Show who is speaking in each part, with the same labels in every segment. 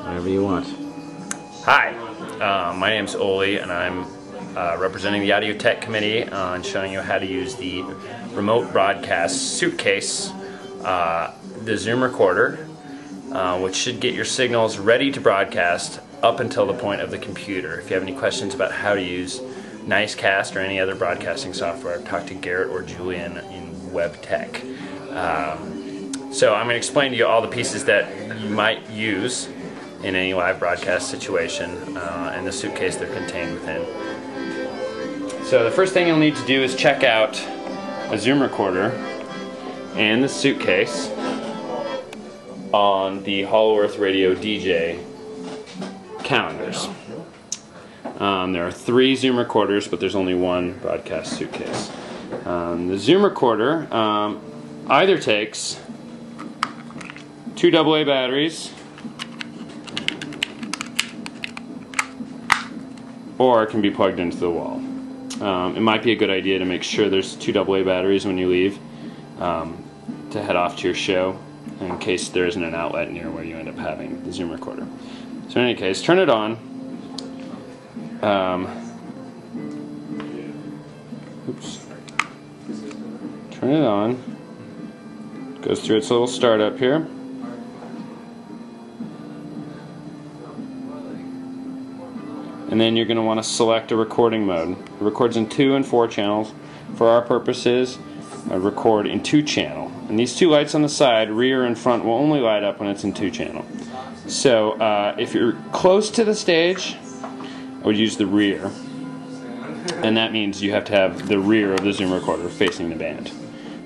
Speaker 1: Whatever you want.
Speaker 2: Hi, my name's Oli, and I'm representing the Audio Tech Committee on showing you how to use the remote broadcast suitcase, the Zoom recorder, which should get your signals ready to broadcast up until the point of the computer. If you have any questions about how to use Nicecast or any other broadcasting software, talk to Garrett or Julian in WebTech. So I'm going to explain to you all the pieces that you might use in any live broadcast situation and the suitcase they're contained within. So the first thing you'll need to do is check out a Zoom recorder and the suitcase on the Hollow Earth Radio DJ calendars. There are 3 Zoom recorders, but there's only one broadcast suitcase. The Zoom recorder either takes 2 AA batteries or it can be plugged into the wall. It might be a good idea to make sure there's 2 AA batteries when you leave to head off to your show, in case there isn't an outlet near where you end up having the Zoom recorder. So in any case, turn it on. Turn it on. Goes through its little startup here. And then you're going to want to select a recording mode. It records in 2 and 4 channels. For our purposes, record in 2 channel. And these 2 lights on the side, rear and front, will only light up when it's in 2 channel. So if you're close to the stage, I would use the rear. And that means you have to have the rear of the Zoom recorder facing the band.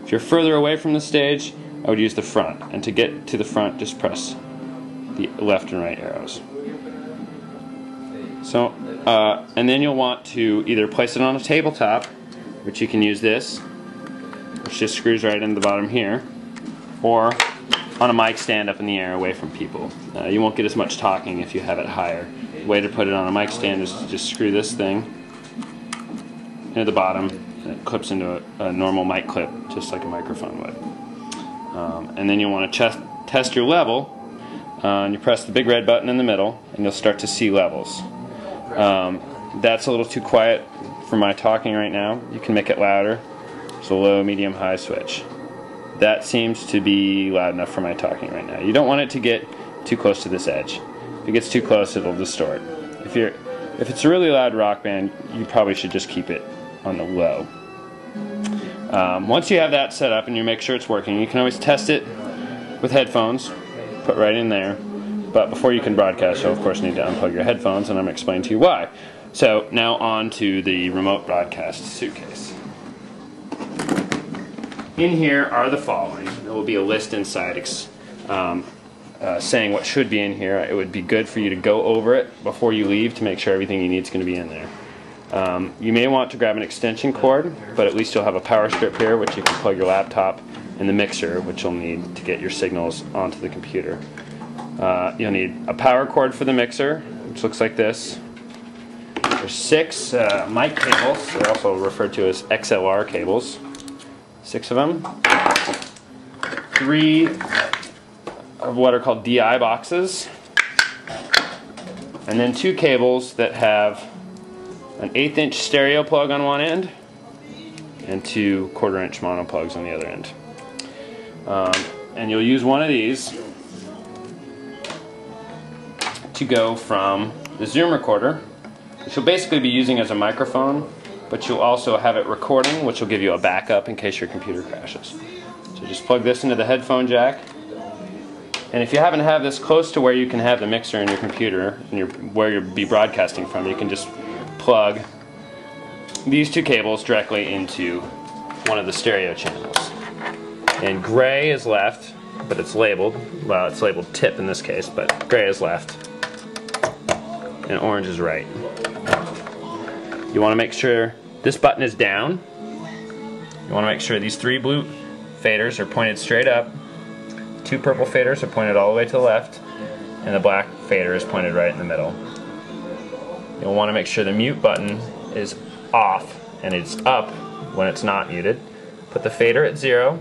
Speaker 2: If you're further away from the stage, I would use the front. And to get to the front, just press the left and right arrows. So, and then you'll want to either place it on a tabletop, which you can use this, which just screws right into the bottom here, or on a mic stand up in the air away from people. You won't get as much talking if you have it higher. The way to put it on a mic stand is to just screw this thing into the bottom, and it clips into a normal mic clip, just like a microphone would. And then you'll want to test your level, and you press the big red button in the middle, and you'll start to see levels. That's a little too quiet for my talking right now. You can make it louder. It's a low, medium, high switch. That seems to be loud enough for my talking right now. You don't want it to get too close to this edge. If it gets too close, it'll distort. If it's a really loud rock band, you probably should just keep it on the low. Once you have that set up and you make sure it's working, you can always test it with headphones. Put right in there. But before you can broadcast, you'll of course need to unplug your headphones, and I'm going to explain to you why. So now on to the remote broadcast suitcase. In here are the following. There will be a list inside saying what should be in here. It would be good for you to go over it before you leave to make sure everything you need is going to be in there. You may want to grab an extension cord, but at least you'll have a power strip here, which you can plug your laptop and the mixer, which you'll need to get your signals onto the computer. You'll need a power cord for the mixer, which looks like this. There's 6 mic cables. They're also referred to as XLR cables. 6 of them. 3 of what are called DI boxes. And then 2 cables that have an 1/8" stereo plug on one end and 2 1/4" mono plugs on the other end. And you'll use one of these to go from the Zoom recorder, which you'll basically be using as a microphone, but you'll also have it recording, which will give you a backup in case your computer crashes. So just plug this into the headphone jack, and if you happen to have this close to where you can have the mixer in your computer, and where you'll be broadcasting from, you can just plug these 2 cables directly into one of the stereo channels. And gray is left, but it's labeled, well, it's labeled tip in this case, but gray is left, and orange is right. You want to make sure this button is down. You want to make sure these 3 blue faders are pointed straight up, 2 purple faders are pointed all the way to the left, and the black fader is pointed right in the middle. You'll want to make sure the mute button is off and it's up when it's not muted. Put the fader at 0,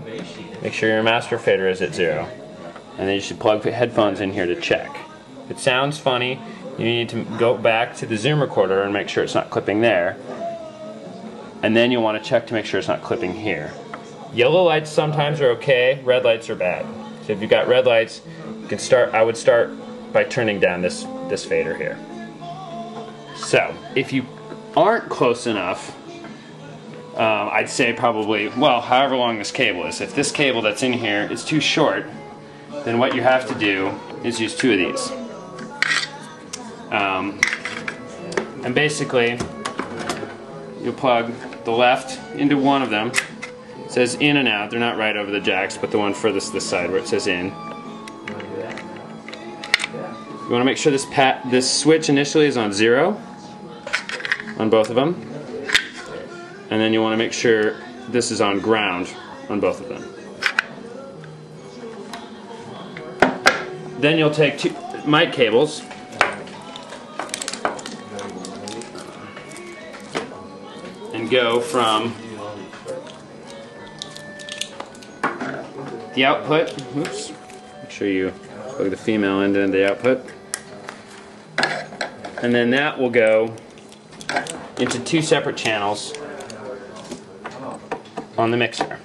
Speaker 2: make sure your master fader is at 0, and then you should plug the headphones in here to check. If it sounds funny, you need to go back to the Zoom recorder and make sure it's not clipping there. And then you'll want to check to make sure it's not clipping here. Yellow lights sometimes are okay, red lights are bad. So if you've got red lights, you can start. I would start by turning down this fader here. So if you aren't close enough, I'd say probably, well, however long this cable is. If this cable that's in here is too short, then what you have to do is use two of these. And basically, you plug the left into one of them. It says in and out. They're not right over the jacks, but the one furthest this side where it says in. You want to make sure this switch initially is on 0 on both of them. And then you want to make sure this is on ground on both of them. Then you'll take two mic cables and go from the output. Oops. Make sure you plug the female end into the output. And then that will go into two separate channels on the mixer.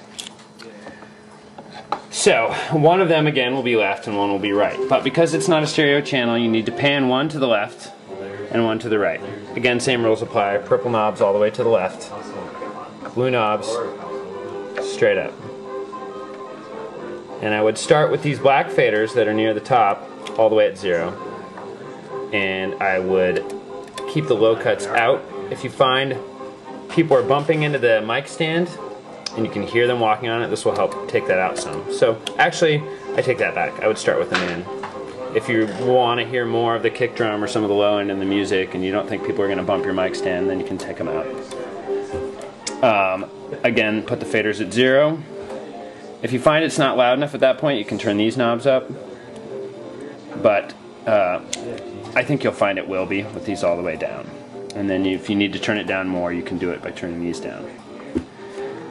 Speaker 2: So one of them again will be left and one will be right. But because it's not a stereo channel, you need to pan one to the left and one to the right. Again, same rules apply. Purple knobs all the way to the left. Blue knobs straight up. And I would start with these black faders that are near the top all the way at 0. And I would keep the low cuts out. If you find people are bumping into the mic stand and you can hear them walking on it, this will help take that out some. So actually, I take that back. I would start with them in. If you want to hear more of the kick drum or some of the low end in the music and you don't think people are going to bump your mic stand, then you can take them out. Again, put the faders at 0. If you find it's not loud enough at that point, you can turn these knobs up. But I think you'll find it will be with these all the way down. And then if you need to turn it down more, you can do it by turning these down.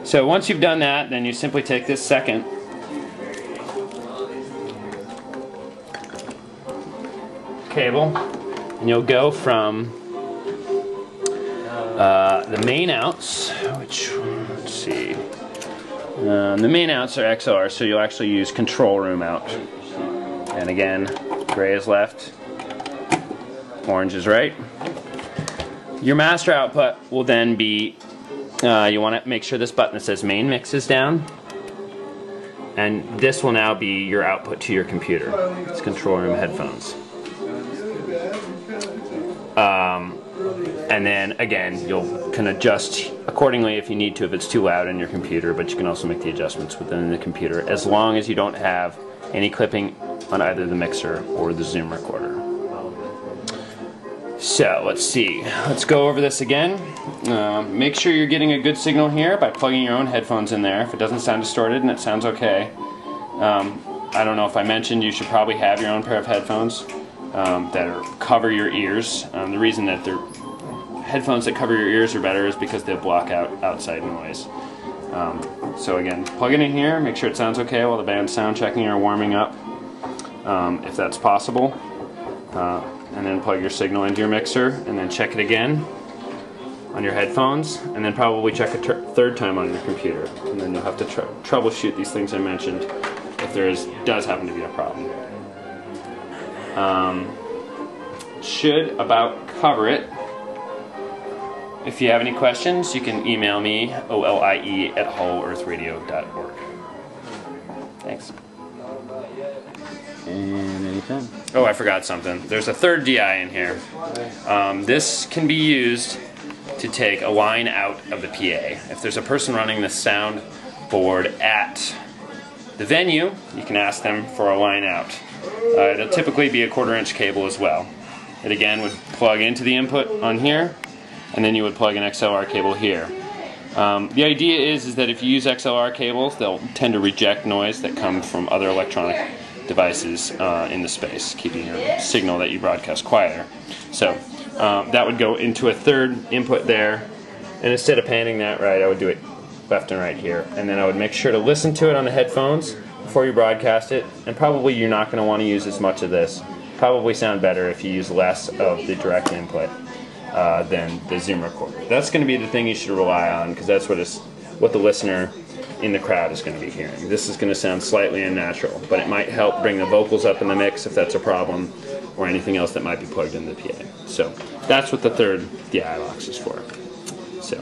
Speaker 2: So once you've done that, then you simply take this second cable and you'll go from the main outs, which, let's see, the main outs are XLR, so you'll actually use control room out. And again, gray is left, orange is right. Your master output will then be, you want to make sure this button that says main mix is down, and this will now be your output to your computer. It's control room headphones. And then again, you can adjust accordingly if you need to, if it's too loud in your computer, but you can also make the adjustments within the computer as long as you don't have any clipping on either the mixer or the Zoom recorder. So let's see, let's go over this again. Make sure you're getting a good signal here by plugging your own headphones in there. If it doesn't sound distorted and it sounds okay. I don't know if I mentioned you should probably have your own pair of headphones that cover your ears. The reason that they're headphones that cover your ears are better is because they block out outside noise. So again, plug it in here, make sure it sounds okay while the band's sound checking or warming up, if that's possible. And then plug your signal into your mixer and then check it again on your headphones, and then probably check a third time on your computer. And then you'll have to troubleshoot these things I mentioned if there does happen to be a problem. Should about cover it. If you have any questions, you can email me, olie@hollowearthradio.org. Thanks.
Speaker 1: And anytime.
Speaker 2: Oh, I forgot something. There's a third DI in here. This can be used to take a line out of the PA. If there's a person running the sound board at the venue, you can ask them for a line out. It'll typically be a 1/4" cable as well. It again would plug into the input on here, and then you would plug an XLR cable here. The idea is that if you use XLR cables, they'll tend to reject noise that comes from other electronic devices in the space, keeping your signal that you broadcast quieter. So that would go into a third input there, and instead of panning that right, I would do it left and right here. And then I would make sure to listen to it on the headphones before you broadcast it, and probably you're not going to want to use as much of this probably sound better if you use less of the direct input than the Zoom recorder. That's going to be the thing you should rely on, because that's what the listener in the crowd is going to be hearing. This is going to sound slightly unnatural, but it might help bring the vocals up in the mix if that's a problem, or anything else that might be plugged into the PA. So that's what the third DI box is for. So,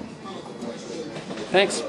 Speaker 2: thanks.